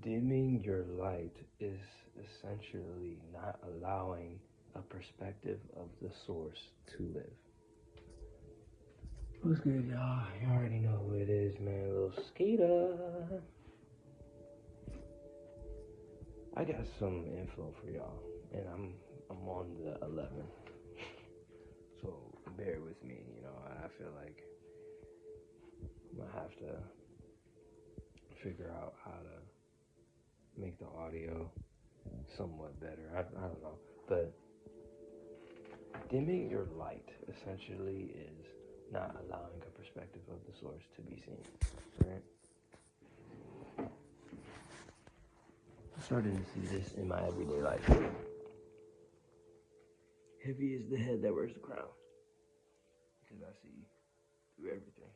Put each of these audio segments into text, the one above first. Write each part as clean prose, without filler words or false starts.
Dimming your light is essentially not allowing a perspective of the source to live. What's good, y'all? You already know who it is, man. Little Skeeter. I got some info for y'all, and I'm on the 11. So bear with me. I feel like I'm gonna have to figure out how to make the audio somewhat better. I don't know, but dimming your light essentially is not allowing a perspective of the source to be seen. Right? I'm starting to see this in my everyday life. Heavy is the head that wears the crown. Because I see through everything.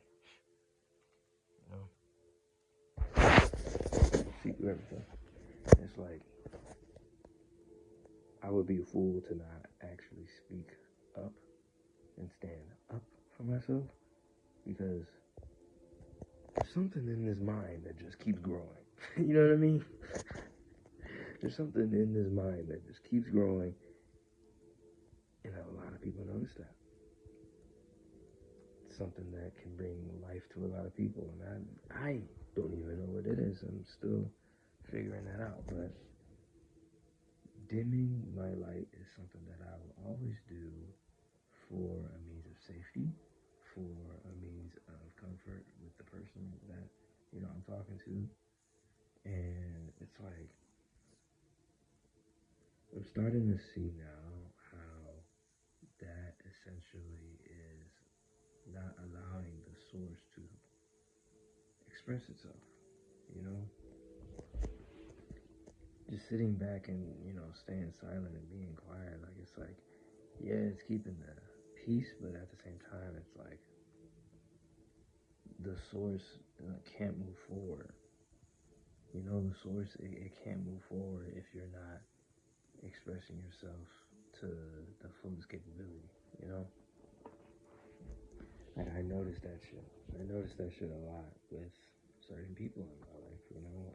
See through everything. It's like I would be a fool to not actually speak up and stand up for myself, because there's something in this mind that just keeps growing. You know what I mean? There's something in this mind that just keeps growing, and a lot of people notice that. It's something that can bring life to a lot of people, and I don't even know what it is. I'm still figuring that out, but dimming my light is something that I will always do for a means of safety, for a means of comfort with the person that I'm talking to. And it's like I'm starting to see now how that essentially is not allowing the source to express itself, you know? Just sitting back and, staying silent and being quiet, like it's like, yeah, it's keeping the peace, but at the same time, it's like the source can't move forward. The source, it can't move forward if you're not expressing yourself to the fullest capability, you know? Like, I noticed that shit. I noticed that shit a lot with certain people in my life,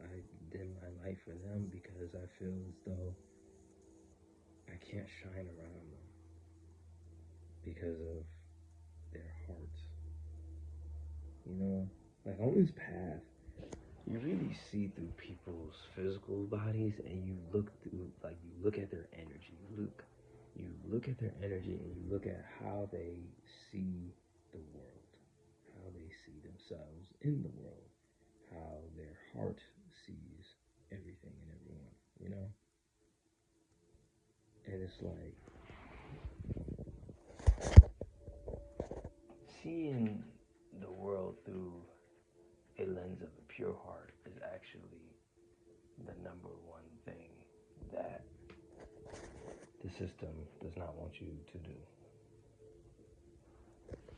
I dim my light for them because I feel as though I can't shine around them because of their hearts. Like on this path, you really see through people's physical bodies, and you look through, like, you look at their energy. You look at their energy, and you look at how they see the world, how they see themselves in the world, how their heart sees everything and everyone. And it's like seeing the world through a lens of a pure heart is actually the number one thing that the system does not want you to do.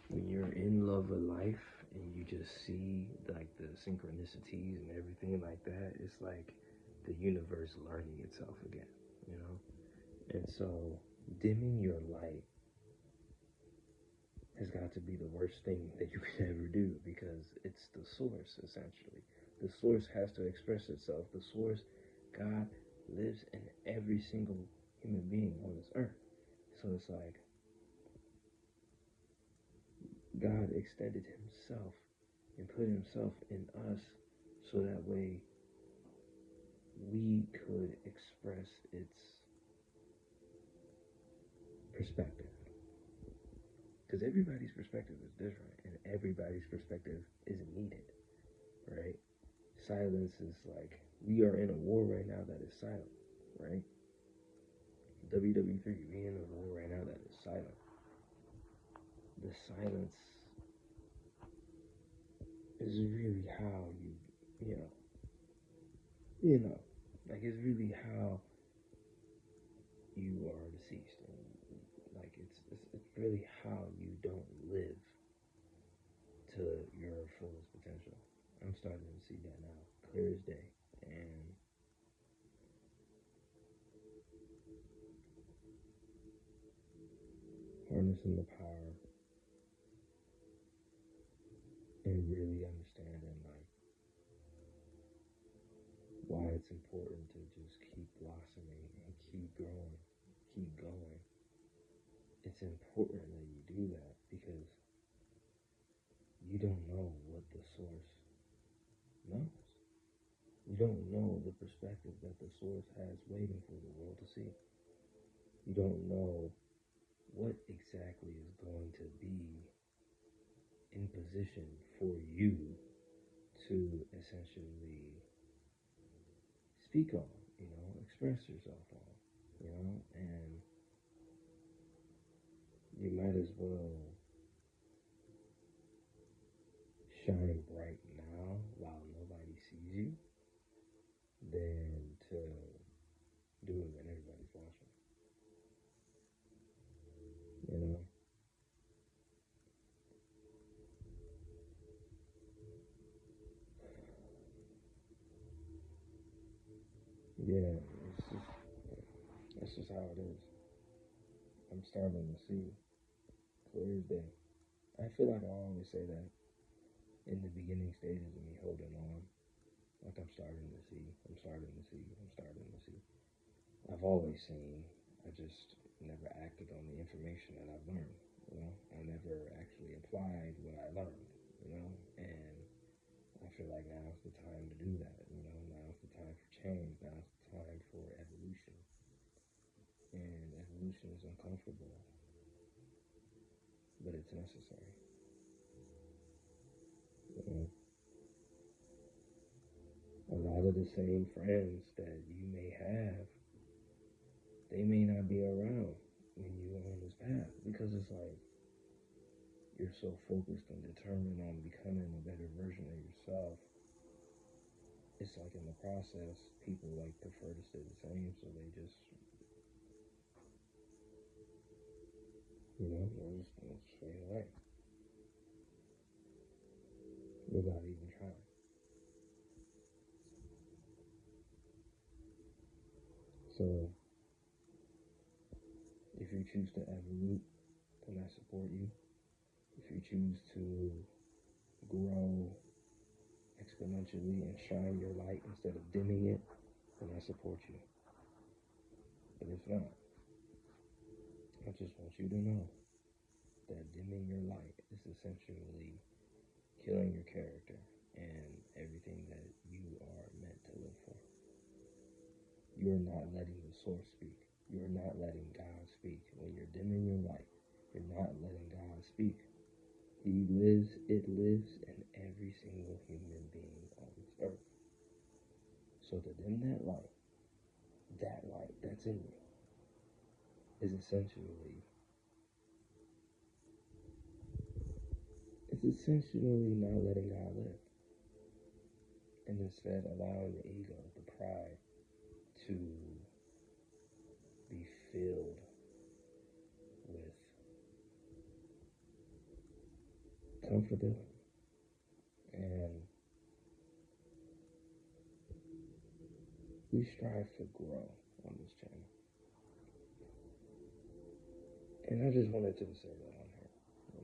When you're in love with life and you just see like the synchronicities and everything like that, it's like the universe learning itself again. And so dimming your light has got to be the worst thing that you can ever do, because it's the source, essentially. The source has to express itself. The source, God, lives in every single human being on this earth. So it's like God extended himself and put himself in us so that way we could express its perspective. Because everybody's perspective is different, and everybody's perspective is needed, right? Silence is like, we are in a war right now that is silent, right? WWE3, we in a war right now that is silent. The silence is really how you know, like, it's really how you are deceased, and like it's really how you don't live to your fullest potential. I'm starting to see that now, clear as day, and harnessing the power and really understanding like why it's important to just keep blossoming and keep growing, keep going. It's important that you do that because you don't know what the source knows. You don't know the perspective that the source has waiting for the world to see. You don't know what exactly is going to be in position for you to essentially speak on, express yourself on, and you might as well shine bright now while nobody sees you than to do it when everybody's watching, you know? Yeah, that's just how it is. I'm starting to see clear as day. I feel like I always say that in the beginning stages of me holding on. Like I'm starting to see, I'm starting to see, I'm starting to see. I've always seen, I just never acted on the information that I've learned. I never actually applied what I learned. And I feel like now's the time to do that. Now's the time for change, now's the time for evolution. And evolution is uncomfortable, but it's necessary. You know? A lot of the same friends that you may have, they may not be around when you're on this path because it's like you're so focused and determined on becoming a better version of yourself. It's like in the process, people like prefer to stay the same, so they just, they'll just fade away without even trying. So if you choose to evolve, then I support you. If you choose to grow exponentially and shine your light instead of dimming it, then I support you. But if not, I just want you to know that dimming your light is essentially killing your character and everything that you are meant to live for. You're not letting the source speak. You're not letting God speak. When you're dimming your light, you're not letting God speak. He lives, it lives in every single human being on this earth. So to dim that light that's in you, is essentially not letting God live. And instead allowing the ego, the pride, to be filled with comfortability. And we strive to grow on this channel. And I just wanted to say that on here. I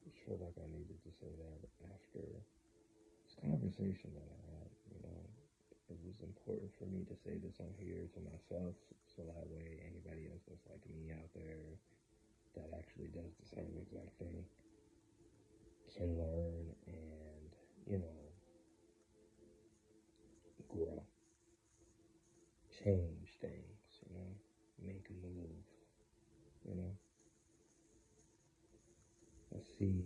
just feel like I needed to say that after this conversation that I had. It was important for me to say this on here to myself, so that way anybody else that's like me out there that actually does the same exact thing can learn and, grow, change things, make moves, you know. I see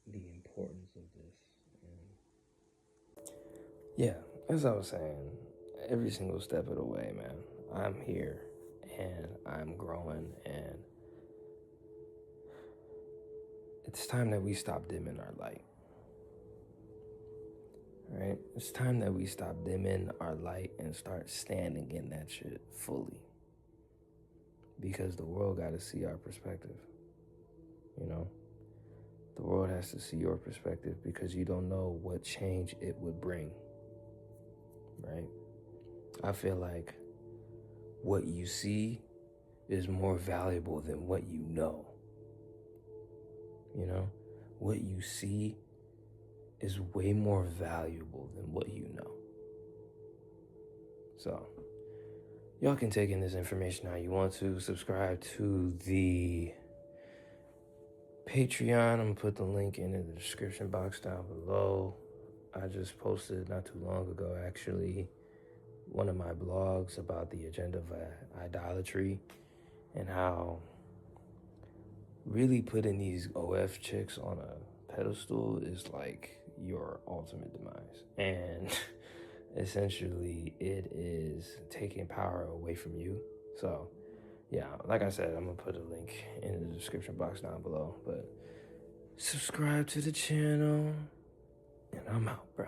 the importance of this. And yeah, as I was saying, every single step of the way, man, I'm here and I'm growing, and it's time that we stop dimming our light. Right? It's time that we stop dimming our light and start standing in that shit fully. Because the world got to see our perspective. The world has to see your perspective because you don't know what change it would bring. Right? I feel like what you see is more valuable than what you know. What you see is way more valuable than what you know. So y'all can take in this information how you want to. Subscribe to the Patreon. I'm gonna put the link in the description box down below. I just posted not too long ago, actually, one of my blogs about the agenda of idolatry and how really putting these OF chicks on a pedestal is like your ultimate demise. And essentially it is taking power away from you. So yeah, like I said, I'm gonna put a link in the description box down below. But subscribe to the channel, and I'm out, bro.